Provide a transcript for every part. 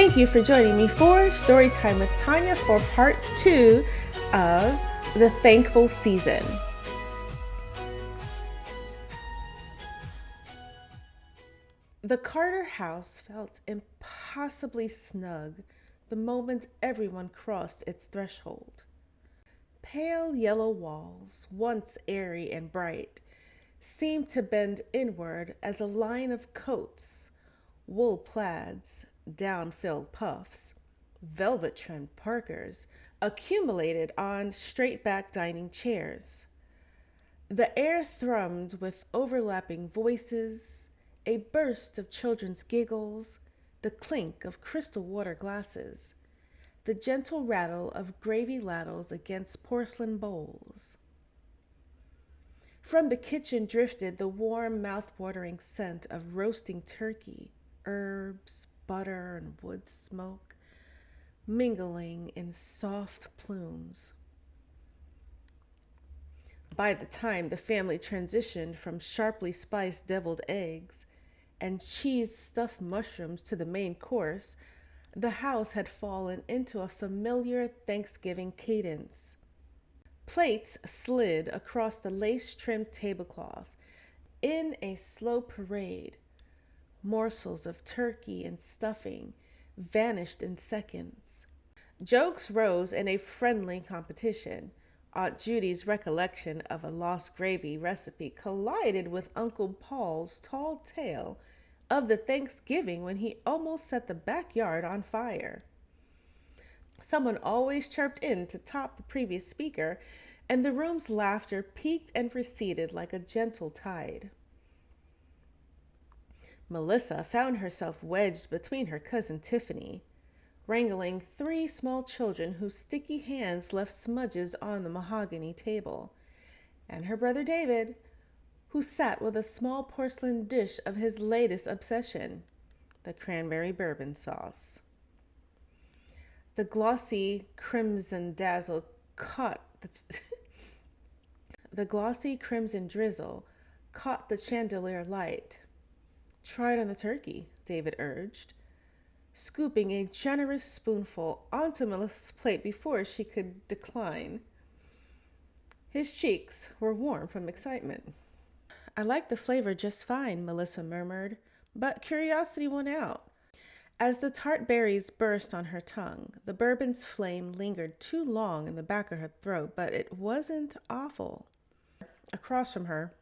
Thank you for joining me for Storytime with Tanya for part 2 of The Thankful Season. The Carter house felt impossibly snug the moment everyone crossed its threshold. Pale yellow walls, once airy and bright, seemed to bend inward as a line of coats, wool plaids, down-filled puffs, velvet-trimmed parkers accumulated on straight-back dining chairs. The air thrummed with overlapping voices, a burst of children's giggles, the clink of crystal water glasses, the gentle rattle of gravy ladles against porcelain bowls. From the kitchen drifted the warm, mouth-watering scent of roasting turkey, herbs, butter, and wood smoke, mingling in soft plumes. By the time the family transitioned from sharply spiced deviled eggs and cheese-stuffed mushrooms to the main course, the house had fallen into a familiar Thanksgiving cadence. Plates slid across the lace-trimmed tablecloth in a slow parade. Morsels of turkey and stuffing vanished in seconds. Jokes rose in a friendly competition. Aunt Judy's recollection of a lost gravy recipe collided with Uncle Paul's tall tale of the Thanksgiving when he almost set the backyard on fire. Someone always chirped in to top the previous speaker, and the room's laughter peaked and receded like a gentle tide. Melissa found herself wedged between her cousin Tiffany, wrangling 3 small children whose sticky hands left smudges on the mahogany table, and her brother David, who sat with a small porcelain dish of his latest obsession, the cranberry bourbon sauce. The glossy crimson drizzle caught the chandelier light. "Try it on the turkey," David urged, scooping a generous spoonful onto Melissa's plate before she could decline. His cheeks were warm from excitement. "I like the flavor just fine," Melissa murmured, but curiosity won out. As the tart berries burst on her tongue, the bourbon's flame lingered too long in the back of her throat, but it wasn't awful. Across from her,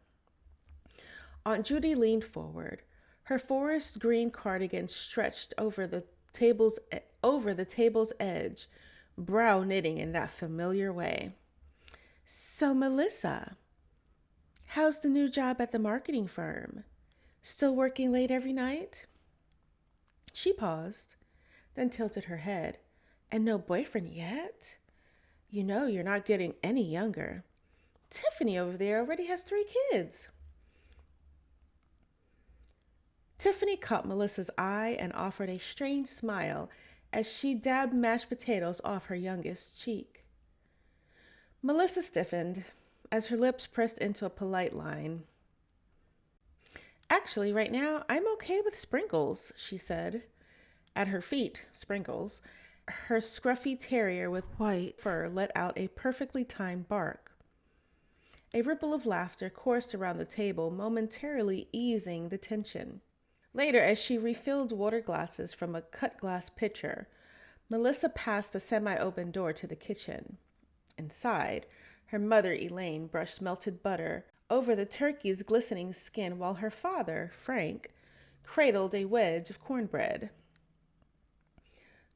Aunt Judy leaned forward, her forest green cardigan stretched over the table's edge, brow knitting in that familiar way. "So, Melissa, how's the new job at the marketing firm? Still working late every night?" She paused, then tilted her head. "And no boyfriend yet? You know you're not getting any younger. Tiffany over there already has 3 kids. Tiffany caught Melissa's eye and offered a strange smile as she dabbed mashed potatoes off her youngest cheek. Melissa stiffened as her lips pressed into a polite line. "Actually, right now, I'm okay with Sprinkles," she said. At her feet, Sprinkles, her scruffy terrier with white fur, let out a perfectly timed bark. A ripple of laughter coursed around the table, momentarily easing the tension. Later, as she refilled water glasses from a cut-glass pitcher, Melissa passed the semi-open door to the kitchen. Inside, her mother, Elaine, brushed melted butter over the turkey's glistening skin while her father, Frank, cradled a wedge of cornbread.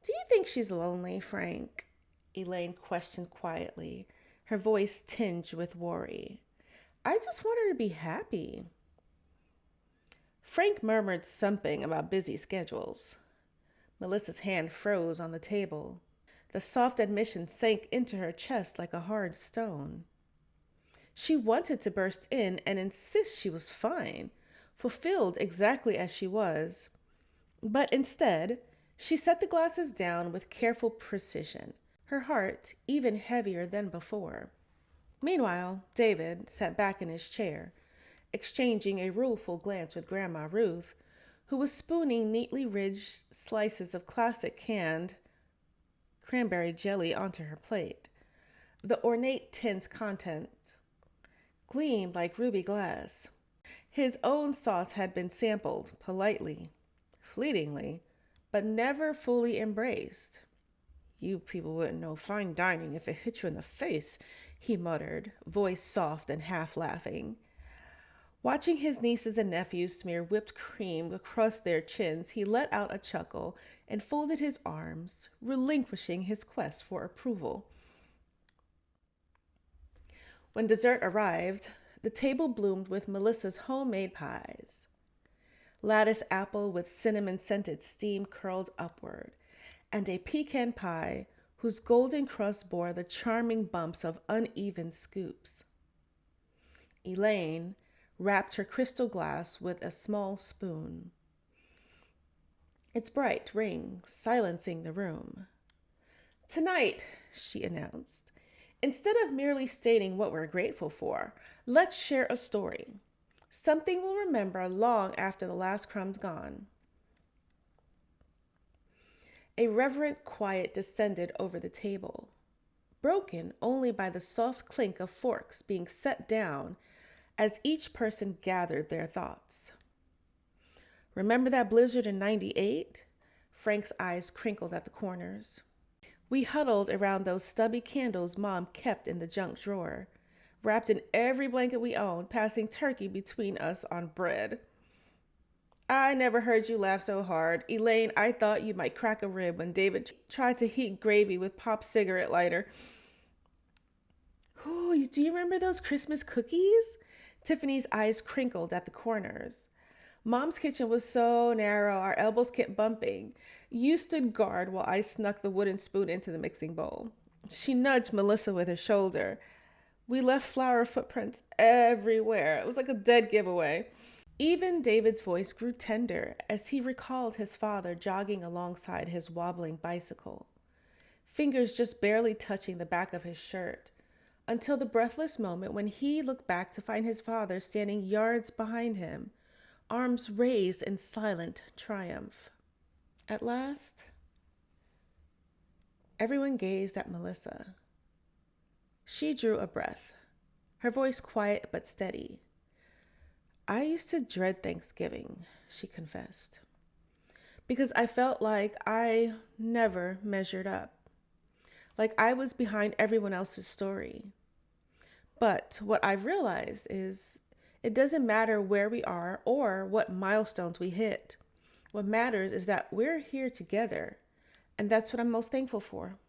"Do you think she's lonely, Frank?" Elaine questioned quietly, her voice tinged with worry. "I just want her to be happy." Frank murmured something about busy schedules. Melissa's hand froze on the table. The soft admission sank into her chest like a hard stone. She wanted to burst in and insist she was fine, fulfilled exactly as she was. But instead, she set the glasses down with careful precision, her heart even heavier than before. Meanwhile, David sat back in his chair, exchanging a rueful glance with Grandma Ruth, who was spooning neatly ridged slices of classic canned cranberry jelly onto her plate. The ornate tin's contents gleamed like ruby glass. His own sauce had been sampled politely, fleetingly, but never fully embraced. "You people wouldn't know fine dining if it hit you in the face," he muttered, voice soft and half laughing. Watching his nieces and nephews smear whipped cream across their chins, he let out a chuckle and folded his arms, relinquishing his quest for approval. When dessert arrived, the table bloomed with Melissa's homemade pies. Lattice apple with cinnamon-scented steam curled upward, and a pecan pie whose golden crust bore the charming bumps of uneven scoops. Elaine wrapped her crystal glass with a small spoon, its bright ring silencing the room. "Tonight," she announced, "instead of merely stating what we're grateful for, let's share a story. Something we'll remember long after the last crumb's gone." A reverent quiet descended over the table, broken only by the soft clink of forks being set down as each person gathered their thoughts. "Remember that blizzard in '98? Frank's eyes crinkled at the corners. "We huddled around those stubby candles Mom kept in the junk drawer, wrapped in every blanket we owned, passing turkey between us on bread. I never heard you laugh so hard. Elaine, I thought you might crack a rib when David tried to heat gravy with Pop's cigarette lighter. Ooh, do you remember those Christmas cookies?" Tiffany's eyes crinkled at the corners. "Mom's kitchen was so narrow, our elbows kept bumping. You stood guard while I snuck the wooden spoon into the mixing bowl." She nudged Melissa with her shoulder. "We left flour footprints everywhere. It was like a dead giveaway." Even David's voice grew tender as he recalled his father jogging alongside his wobbling bicycle, fingers just barely touching the back of his shirt, until the breathless moment when he looked back to find his father standing yards behind him, arms raised in silent triumph. At last, everyone gazed at Melissa. She drew a breath, her voice quiet but steady. "I used to dread Thanksgiving," she confessed, "because I felt like I never measured up, like I was behind everyone else's story. But what I've realized is it doesn't matter where we are or what milestones we hit. What matters is that we're here together, and that's what I'm most thankful for."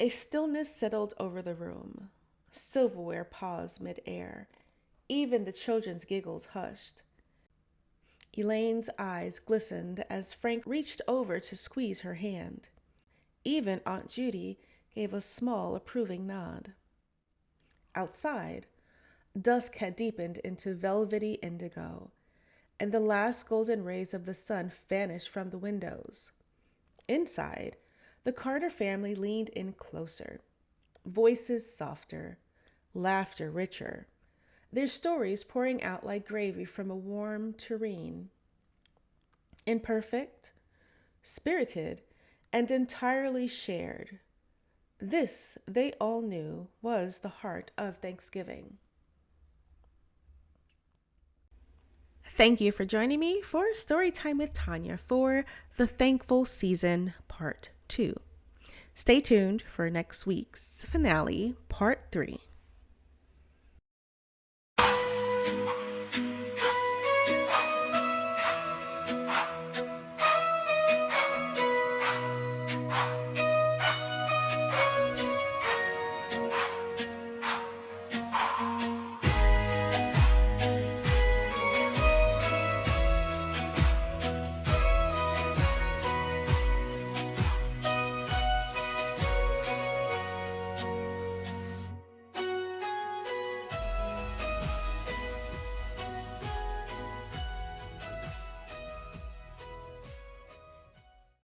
A stillness settled over the room. Silverware paused mid-air. Even the children's giggles hushed. Elaine's eyes glistened as Frank reached over to squeeze her hand. Even Aunt Judy gave a small, approving nod. Outside, dusk had deepened into velvety indigo, and the last golden rays of the sun vanished from the windows. Inside, the Carter family leaned in closer, voices softer, laughter richer, their stories pouring out like gravy from a warm tureen. Imperfect, spirited, and entirely shared. This, they all knew, was the heart of Thanksgiving. Thank you for joining me for Storytime with Tanya for The Thankful Season Part 2. Stay tuned for next week's finale, Part 3.